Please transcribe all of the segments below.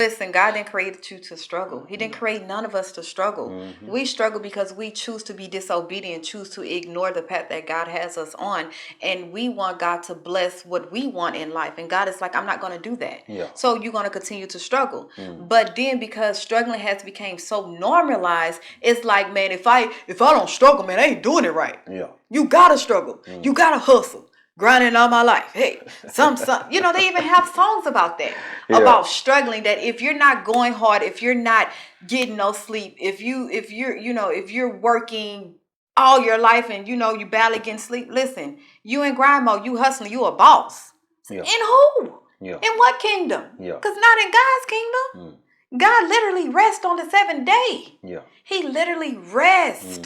Listen, God didn't create you to struggle. He didn't create none of us to struggle. Mm-hmm. We struggle because we choose to be disobedient, choose to ignore the path that God has us on. And we want God to bless what we want in life. And God is like, I'm not going to do that. Yeah. So you're going to continue to struggle. But then because struggling has become so normalized, it's like, man, if I don't struggle, man, I ain't doing it right. Yeah. You got to struggle. You got to hustle. Grinding all my life. Hey, some, you know, they even have songs about that, about struggling, that if you're not going hard, if you're not getting no sleep, if you're working all your life and, you barely getting sleep, listen, you in grind mode, you hustling, you a boss. Yeah. In who? Yeah. In what kingdom? Yeah. Because not in God's kingdom. God literally rests on the 7th day. Yeah. He literally rests.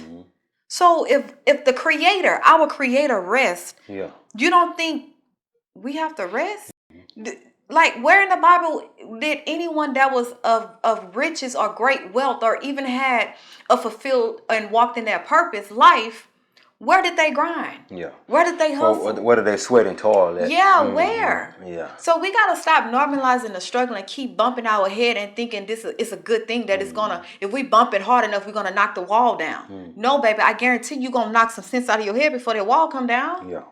So if the creator, our creator rests, you don't think we have to rest? Like, where in the Bible did anyone that was of riches or great wealth or even had a fulfilled and walked in their purpose life, where did they grind? Yeah. Where did they hustle? Where did they sweat and toil at? Yeah, where? Yeah. So we gotta stop normalizing the struggle and keep bumping our head and thinking this is a good thing, that it's gonna, if we bump it hard enough, we're gonna knock the wall down. No, baby, I guarantee you gonna knock some sense out of your head before the wall come down. Yeah.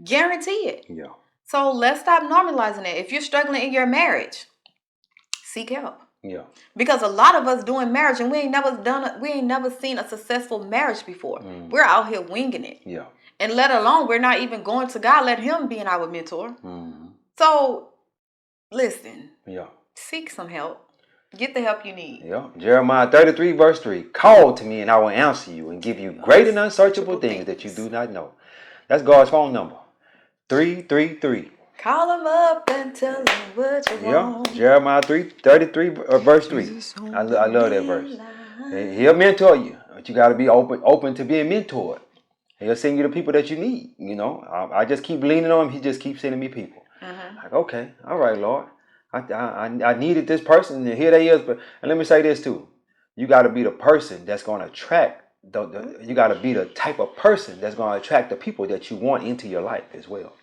Guarantee it. Yeah. So let's stop normalizing it. If you're struggling in your marriage, seek help. Yeah. Because a lot of us doing marriage and we ain't never seen a successful marriage before. We're out here winging it. Yeah. And let alone, we're not even going to God, let him be our mentor. So listen. Yeah. Seek some help. Get the help you need. Yeah. Jeremiah 33 verse 3. Call to me and I will answer you and give you great and unsearchable things that you do not know. That's God's phone number. 333. Call him up and tell him what you want. Yeah. Jeremiah 33 verse 3. I love that verse. He'll mentor you, but you got to be open to being mentored. He'll send you the people that you need. You know, I just keep leaning on him. He just keeps sending me people. Like, okay, all right, Lord. I needed this person, and here they is. But and let me say this too: you got to be the person that's going to attract. You got to be the type of person that's going to attract the people that you want into your life as well.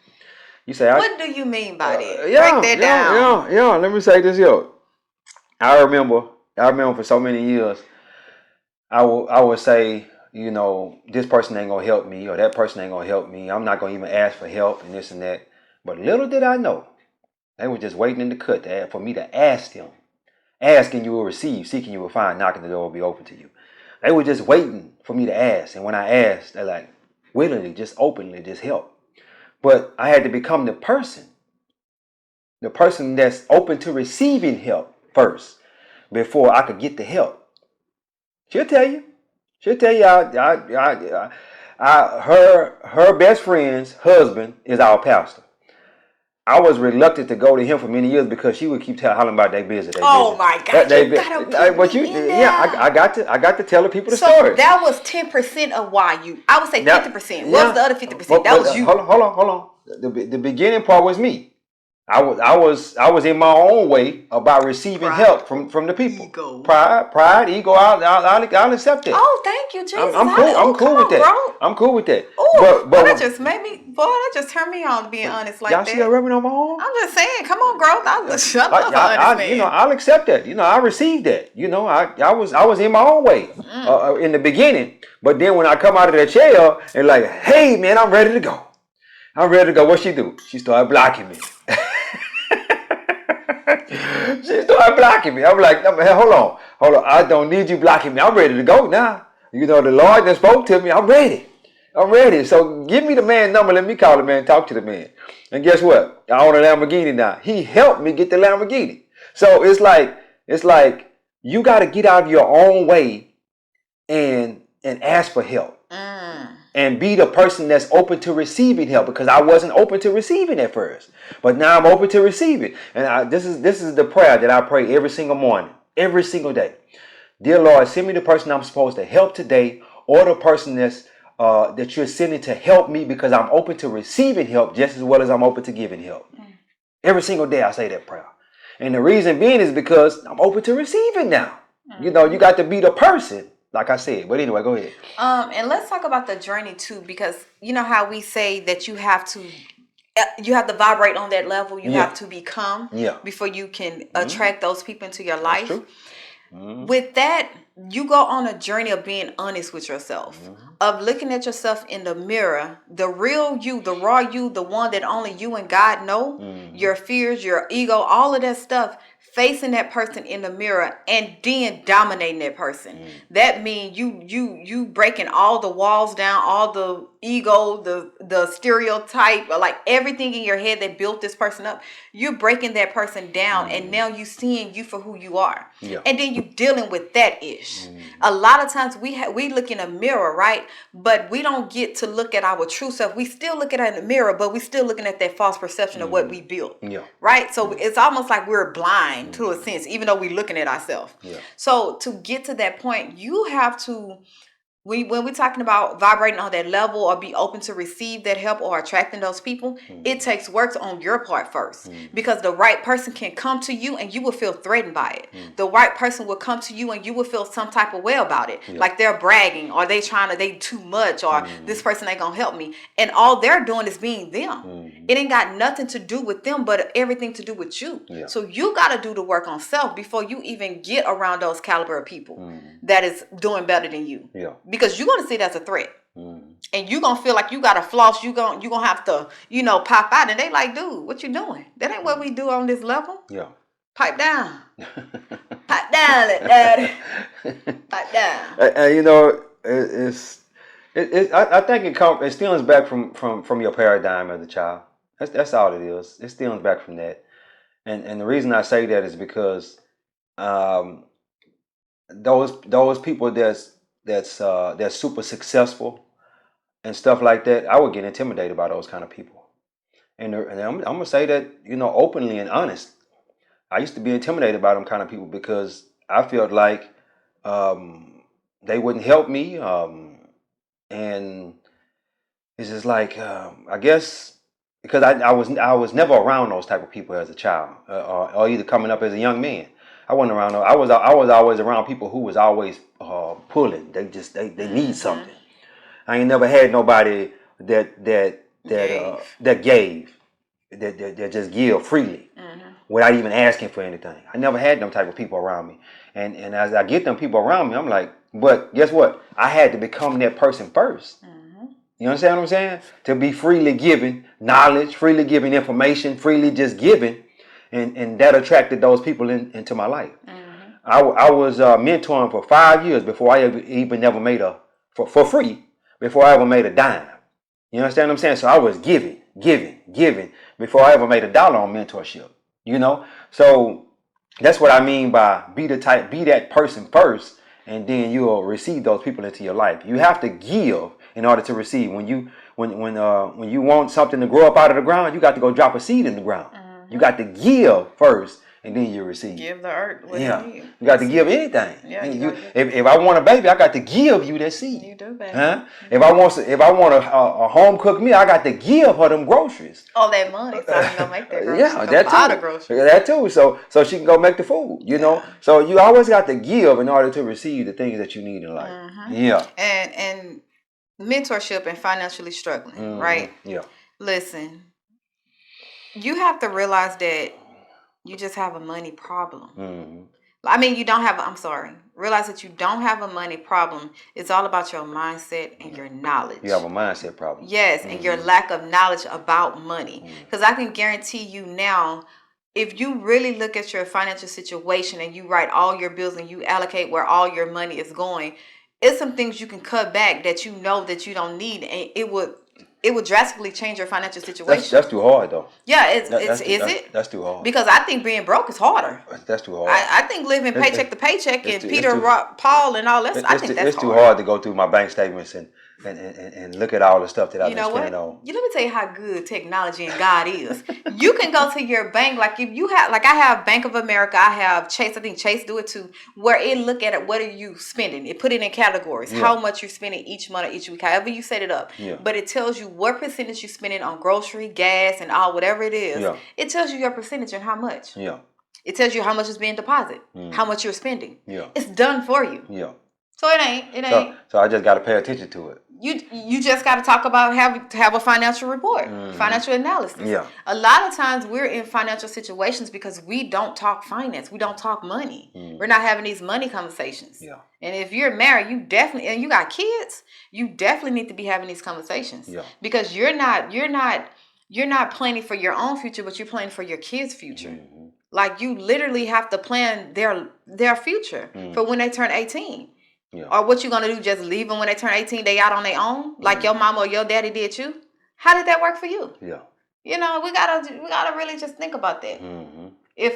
You say, what do you mean by that? Break that down. Yeah. Let me say this, I remember for so many years, I would say, you know, this person ain't gonna help me, or that person ain't gonna help me. I'm not gonna even ask for help and this and that. But little did I know, they were just waiting in the cut for me to ask them. Asking you will receive, seeking you will find, knocking the door will be open to you. They were just waiting for me to ask. And when I asked, they're like, willingly, just openly, just help. But I had to become the person that's open to receiving help first before I could get the help. She'll tell you, her best friend's husband is our pastor. I was reluctant to go to him for many years because she would keep hollering about their business. Oh my God! I got to tell the people the story. That was 10% of why you. I would say 50%. What was the other 50%? That was you. Hold on. The beginning part was me. I was in my own way about receiving help from the people. Ego. Pride, ego. I'll accept that. Oh, thank you, Jesus. I'm cool with that. Bro. I'm cool with that. Ooh, but that just made me. Boy, that just turned me on, being honest like y'all that. See that rubbing on my arm? I'm just saying, come on, growth. I love honest man. You know, I'll accept that. You know, I received that. You know, I was in my own way in the beginning, but then when I come out of that chair and like, hey man, I'm ready to go. What she do? She started blocking me. She started blocking me. I'm like, hey, hold on. I don't need you blocking me. I'm ready to go now. You know, the Lord that spoke to me. I'm ready. So give me the man number. Let me call the man. Talk to the man. And guess what? I own a Lamborghini now. He helped me get the Lamborghini. So it's like you got to get out of your own way and ask for help. And be the person that's open to receiving help, because I wasn't open to receiving at first, but now I'm open to receiving. And this is the prayer that I pray every single morning, every single day. Dear Lord, send me the person I'm supposed to help today, or the person that you're sending to help me, because I'm open to receiving help just as well as I'm open to giving help. Every single day I say that prayer. And the reason being is because I'm open to receiving now. You know, you got to be the person. Like I said, but anyway, go ahead. And let's talk about the journey too, because you know how we say that you have to you have to vibrate on that level. You Yeah. have to become Yeah. before you can attract those people into your life. That's true. With that, you go on a journey of being honest with yourself, of looking at yourself in the mirror, the real you, the raw you, the one that only you and God know, your fears, your ego, all of that stuff, facing that person in the mirror and then dominating that person. That means you breaking all the walls down, all the ego, the stereotype, like everything in your head that built this person up. You're breaking that person down, and now you seeing you for who you are. Yeah. And then you dealing with that ish. A lot of times we look in a mirror, right? But we don't get to look at our true self. We still look at it in the mirror, but we still looking at that false perception of what we built. Yeah. Right? So it's almost like we're blind to a sense, even though we're looking at ourselves. Yeah. So to get to that point, you have to, when we're talking about vibrating on that level or be open to receive that help or attracting those people, it takes work on your part first, because the right person can come to you and you will feel threatened by it. The right person will come to you and you will feel some type of way about it. Like they're bragging, or they too much, or this person ain't gonna help me. And all they're doing is being them. It ain't got nothing to do with them, but everything to do with you. Yeah. So you got to do the work on self before you even get around those caliber of people that is doing better than you. Yeah. Because you're going to see it as a threat. And you're going to feel like you got to floss. You're going to have to, pop out. And they like, dude, what you doing? That ain't what we do on this level. Yeah. Pipe down. Pipe down, let daddy. Pipe down. I think it stems back from your paradigm as a child. That's all it is. It stems back from that. And the reason I say that is because those people that's super successful and stuff like that, I would get intimidated by those kind of people. And I'm gonna say that, openly and honest. I used to be intimidated by them kind of people because I felt like they wouldn't help me, and it's just like I guess because I was never around those type of people as a child, or either coming up as a young man. I wasn't around. I was always around people who was always pulling. They need something. I ain't never had nobody that gave, that just give freely without even asking for anything. I never had them type of people around me. And as I get them people around me, I'm like, but guess what? I had to become that person first. You understand what I'm saying? To be freely giving knowledge, freely giving information, freely just giving. And that attracted those people into my life. I was mentoring for 5 years before I even never made for free, before I ever made a dime. You understand what I'm saying? So I was giving before I ever made $1 on mentorship. So that's what I mean by be that person first, and then you'll receive those people into your life. You have to give in order to receive. When you want something to grow up out of the ground, you got to go drop a seed in the ground. You got to give first, and then you receive. Give the earth what you need. You got to give anything. Yeah, if I want a baby, I got to give you that seed. You do, baby. Huh? If I want a home cooked meal, I got to give her them groceries. All that money, so I can go make that groceries. Yeah, that too. That too. So she can go make the food. So you always got to give in order to receive the things that you need in life. Yeah. And mentorship and financially struggling, right? Yeah. Listen. You have to realize that you just have a money problem. I mean, realize that you don't have a money problem. It's all about your mindset and your knowledge. You have a mindset problem. Yes, and your lack of knowledge about money. Because I can guarantee you now, if you really look at your financial situation and you write all your bills and you allocate where all your money is going, it's some things you can cut back that you know that you don't need, and it would drastically change your financial situation. That's too hard, though. Yeah, is it? That's too hard. Because I think being broke is harder. That's too hard. I think living paycheck to paycheck and Paul and all that. I think that's too hard to go through my bank statements and look at all the stuff that I've been spending on. Let me tell you how good technology and God is. You can go to your bank, like if you have, like I have Bank of America, I have Chase. I think Chase do it too, where it look at it. What are you spending? It put it in categories. Yeah. How much you're spending each month or each week, however you set it up. Yeah. But it tells you what percentage you're spending on grocery, gas, and all whatever it is. Yeah. It tells you your percentage and how much. Yeah. It tells you how much is being deposited, how much you're spending. Yeah. It's done for you. Yeah. So it ain't. So I just got to pay attention to it. You just got to talk about have a financial report, financial analysis. Yeah. A lot of times we're in financial situations because we don't talk finance. We don't talk money. We're not having these money conversations. Yeah. And if you're married, you definitely, and you got kids, you definitely need to be having these conversations. Yeah. Because you're not planning for your own future, but you're planning for your kids' future. Like you literally have to plan their future for when they turn 18. Yeah. Or what you gonna do? Just leave them when they turn 18? They out on their own, like your mama or your daddy did you? How did that work for you? Yeah. You know, we gotta really just think about that. If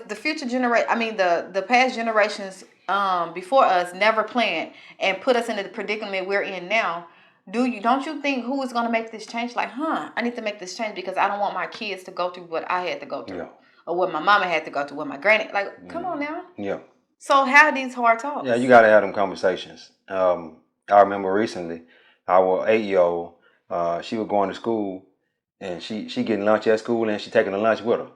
the future the past generations before us never planned and put us in the predicament we're in now, don't you think who is gonna make this change? Like, I need to make this change because I don't want my kids to go through what I had to go through, or what my mama had to go through, what my granny. Like, come on now. Yeah. So have these hard talks. Yeah, you got to have them conversations. I remember recently, our 8-year-old, she was going to school, and she getting lunch at school, and she taking the lunch with her.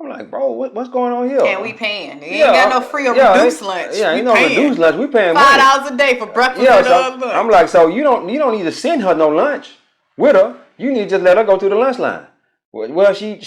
I'm like, bro, what's going on here? And we paying. You ain't got no free or reduced lunch. Yeah, ain't no reduced lunch. We paying $5 a day for breakfast and lunch. I'm like, so you don't need to send her no lunch with her. You need to just let her go through the lunch line. Well, she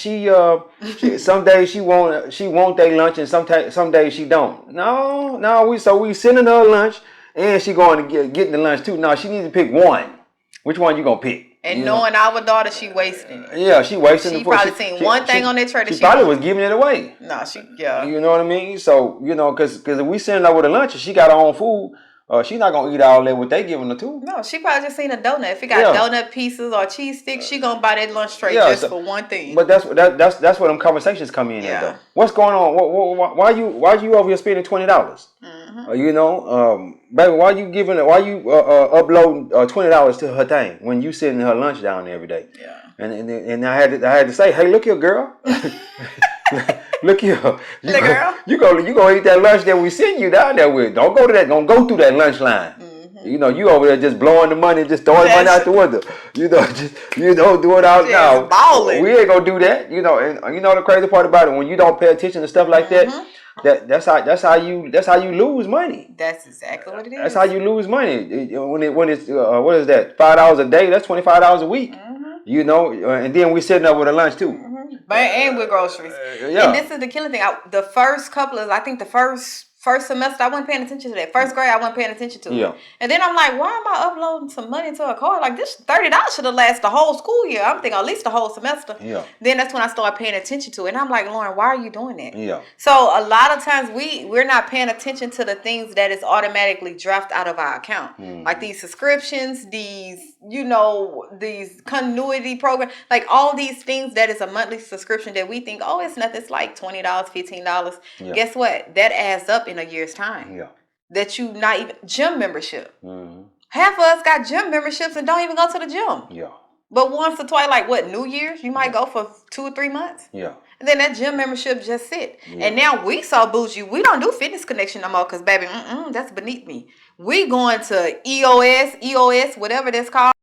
some days she want their lunch, and some days she don't. No, we sending her lunch, and she going to getting the lunch too. No, she needs to pick one. Which one you gonna pick? And knowing our daughter, she wasting it. Yeah, she wasting it. She probably seen one thing on that tray that she probably was giving it away. No, yeah. You know what I mean? So because if we send her with a lunch and she got her own food. She's not gonna eat all that what they giving her too. No, she probably just seen a donut. If it got donut pieces or cheese sticks, she gonna buy that lunch tray just for one thing. But that's where them conversations come in. Though. What's going on? Why you over here spending $20? Baby, why you uploading $20 to her thing when you sitting her lunch down there every day? Yeah. And I had to say, hey, look here, girl. Look here, you go eat that lunch that we send you down there with. Don't go to that. Don't go through that lunch line. You over there just blowing the money, just throwing money out the window. Do it out now. Balling. We ain't gonna do that. And the crazy part about it, when you don't pay attention to stuff like that, that's how you lose money. That's exactly what it is. That's how you lose money. When it's what is that? $5 a day. That's $25 a week. And then we sitting up with a lunch too. And with groceries. And this is the killing thing. The first couple of, I think the first semester, I wasn't paying attention to that. First grade, I wasn't paying attention to it. And then I'm like, why am I uploading some money to a card? Like, this $30 should have lasted the whole school year. I'm thinking at least the whole semester. Yeah. Then that's when I started paying attention to it. And I'm like, Lauren, why are you doing that? Yeah. So a lot of times we're not paying attention to the things that is automatically drafted out of our account. Like these subscriptions, these continuity programs, like all these things that is a monthly subscription that we think, oh, it's nothing. It's like $20, $15. Yeah. Guess what? That adds up in a year's time. Yeah. That you not even gym membership. Half of us got gym memberships and don't even go to the gym. Yeah. But once or twice, like New Year's, you might go for 2 or 3 months. Yeah. And then that gym membership just sit. Yeah. And now we so bougie, we don't do Fitness Connection no more because, baby, that's beneath me. We going to EOS, whatever that's called.